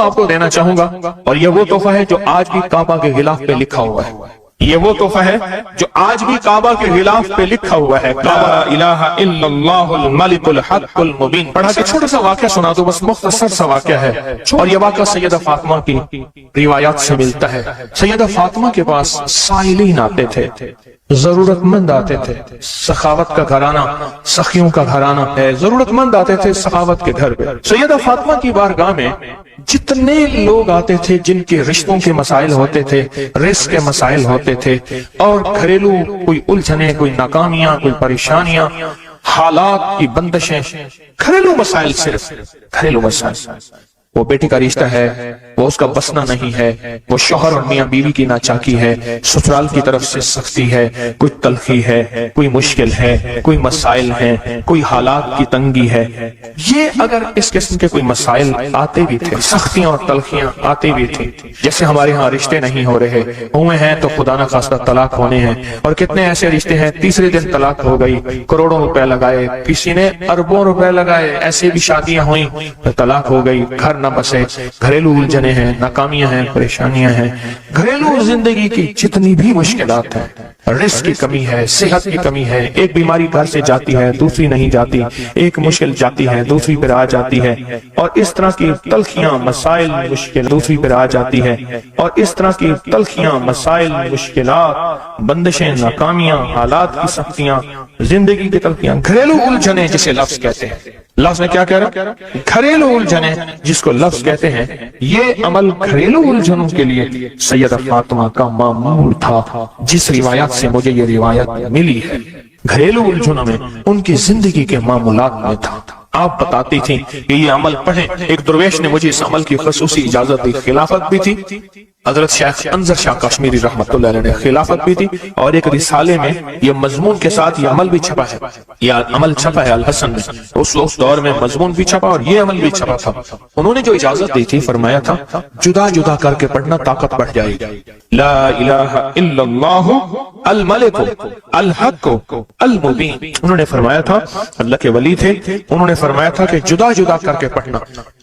آپ کو دینا چاہوں گا، اور یہ وہ تحفہ ہے جو آج بھی کعبہ کے غلاف پہ لکھا ہوا ہے۔ یہ وہ تحفہ ہے جو آج بھی کعبہ کے غلاف پہ لکھا ہوا ہے، لا الہ الا اللہ الملک الحق المبین۔ پڑھا کہ چھوٹا سا واقعہ سنا دو، بس مختصر سا واقعہ ہے، اور یہ واقعہ سیدہ فاطمہ کی روایات سے ملتا ہے۔ سیدہ فاطمہ کے پاس سائلین آتے تھے، ضرورت مند آتے تھے، سخاوت کا گھرانہ، سخیوں کا گھرانہ ہے، ضرورت مند آتے تھے سخاوت کے گھر پہ۔ سیدہ فاطمہ کی بارگاہ میں جتنے لوگ آتے تھے جن کے رشتوں کے مسائل ہوتے تھے، رزق کے مسائل ہوتے تھے، اور گھریلو کوئی الجھنیں، کوئی ناکامیاں، کوئی پریشانیاں، حالات کی بندشیں، گھریلو مسائل، صرف گھریلو مسائل، وہ بیٹی کا رشتہ ہے، وہ اس کا بسنا نہیں ہے، وہ شوہر اور میاں بیوی کی ناچاکی ہے، سسرال کی طرف سے سختی ہے، کوئی تلخی ہے، کوئی مشکل ہے، کوئی مسائل ہیں، کوئی حالات کی تنگی ہے۔ یہ اگر اس قسم کے کوئی مسائل آتے بھی تھے، سختیاں اور تلخیاں آتی بھی تھی، جیسے ہمارے ہاں رشتے نہیں ہو رہے، ہوئے ہیں تو خدا نہ خواستہ طلاق ہونے ہیں، اور کتنے ایسے رشتے ہیں تیسرے دن طلاق ہو گئی، کروڑوں روپے لگائے، کسی نے اربوں روپے لگائے، ایسے بھی شادیاں ہوئیں، طلاق ہو گئی، گھر نہ بسے، گھریلو الجھنیں ہیں، ناکامیاں ہیں، پریشانیاں ہیں، گھریلو زندگی کی جتنی بھی مشکلات ہیں، رزق کی کمی ہے، صحت کی کمی ہے، ایک بیماری گھر سے جاتی ہے دوسری نہیں جاتی، ایک مشکل جاتی ہے دوسری پھر آ جاتی ہے، اور اس طرح کی تلخیاں، مسائل، مشکل دوسری پھر آ جاتی ہے، اور اس طرح کی تلخیاں، مسائل، مشکلات، بندشیں، ناکامیاں، حالات کی سختیاں، زندگی کی تلخیاں، گھریلو الجھنیں جسے لفظ کہتے ہیں۔ لفظ میں کیا کہہ رہا؟ گھریلو الجھنیں جس کو لفظ کہتے ہیں۔ یہ عمل گھریلو الجھنوں کے لیے سیدہ فاطمہ کا معمول تھا، جس روایت سے مجھے یہ روایت ملی ہے، گھریلو الجھنوں میں ان کی زندگی کے معمولات میں تھا۔ آپ بتاتی تھیں کہ یہ عمل پڑھیں۔ ایک درویش نے مجھے اس عمل کی خصوصی اجازت دی، خلافت بھی تھی، حضرت شیخ انظر شاہ کشمیری رحمۃ اللہ علیہ نے خلافت بھی تھی، اور ایک رسالے میں یہ مضمون کے ساتھ یہ عمل بھی چھپا ہے، یہ عمل چھپا ہے الحسن میں، اس دور میں مضمون بھی چھپا اور یہ عمل بھی چھپا تھا۔ انہوں نے جو اجازت دی تھی، فرمایا تھا جدا جدا کر کے پڑھنا طاقت بڑھ جائے گی۔ لا الہ الا اللہ الملک الحق المبین، انہوں نے فرمایا تھا، اللہ کے ولی تھے، انہوں نے فرمایا تھا کہ جدا جدا کر کے پڑھنا۔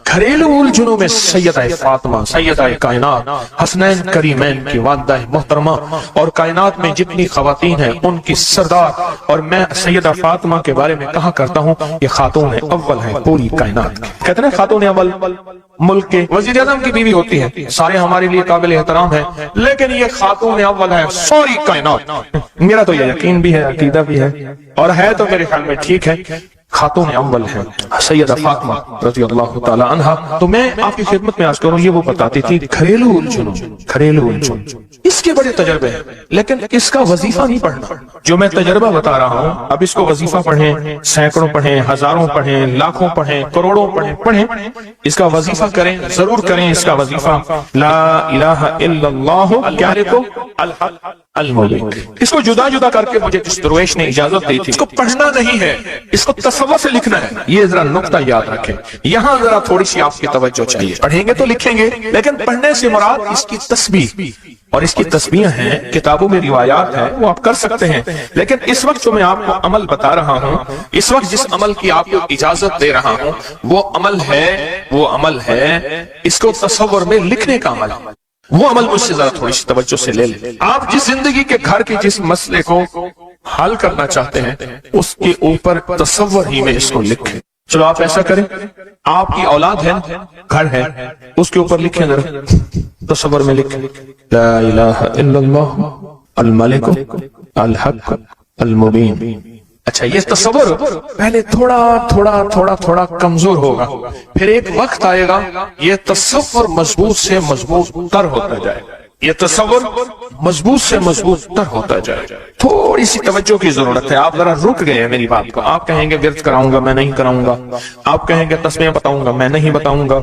گھریلو الجھنوں میں سیدہ فاطمہ، سیدہ کائنات، حسنین کریمین کی والدہ محترمہ، اور کائنات میں جتنی خواتین ہیں ان کی سردار، اور میں سیدہ فاطمہ کے بارے میں کہا کرتا ہوں یہ خاتون اول ہے پوری کائنات کی۔ کہتے ہیں خاتون اول ملک کے وزیر اعظم کی بیوی ہوتی ہے، سارے ہمارے لیے قابل احترام ہے، لیکن یہ خاتون اول ہے ساری کائنات۔ میرا تو یہ یقین بھی ہے، عقیدہ بھی ہے، اور ہے تو میرے خیال میں ٹھیک ہے، خاتون اول ہے سیدہ فاطمہ رضی اللہ تعالی عنہا۔ تو میں آپ کی خدمت میں عرض کروں، یہ وہ بتاتی تھی گھریلو الجھن، گھریلو الجھن، اس کے بڑے تجربے ہیں، لیکن اس کا وظیفہ نہیں پڑھنا۔ جو میں تجربہ بتا رہا ہوں، اب اس کو وظیفہ پڑھیں، سینکڑوں پڑھیں، ہزاروں پڑھیں، لاکھوں پڑھیں، کروڑوں پڑھیں، اس کا وظیفہ کریں، ضرور کریں اس کا وظیفہ۔ لا الہ الا اللہ کیا لکھو؟ الحق المبین۔ اس کو جدا جدا کر کے مجھے جس درویش نے اجازت دی تھی، اس کو پڑھنا نہیں ہے، اس کو تصور سے لکھنا ہے۔ یہ ذرا نقطہ یاد رکھیں، یہاں ذرا تھوڑی سی آپ کی توجہ چاہیے۔ پڑھیں گے تو لکھیں گے، لیکن پڑھنے سے مراد اس کی تسبیح، اور اس کی تسبیح ہیں، کتابوں میں روایات ہیں، وہ آپ کر سکتے ہیں، لیکن اس وقت جو میں آپ کو عمل بتا رہا ہوں، اس وقت جس عمل کی آپ کو اجازت دے رہا ہوں، وہ عمل ہے اس کو تصور میں لکھنے کا عمل۔ وہ عمل مجھ سے ذرا تھوڑی سی توجہ سے لے لیں۔ آپ جس زندگی کے گھر کے جس مسئلے کو حل کرنا چاہتے ہیں، اس کے اوپر تصور ہی میں اس کو لکھیں۔ چلو آپ ایسا کریں، آپ کی اولاد ہے، گھر ہے، اس کے اوپر لکھیں، ذرا تصور میں لکھیں، لا الہ الا اللہ الملک الحق المبین۔ اچھا، یہ تصور پہلے تھوڑا کمزور ہوگا، پھر ایک وقت آئے گا یہ تصور مضبوط سے مضبوط تر ہوتا جائے گا، یہ تصور مضبوط سے مضبوط تر ہوتا جائے گا۔ تھوڑی سی توجہ کی ضرورت ہے، آپ ذرا رک گئے ہیں میری بات کو۔ آپ کہیں گے ورد کراؤں گا، میں نہیں کراؤں گا، آپ کہیں گے تسبیح بتاؤں گا، میں نہیں بتاؤں گا،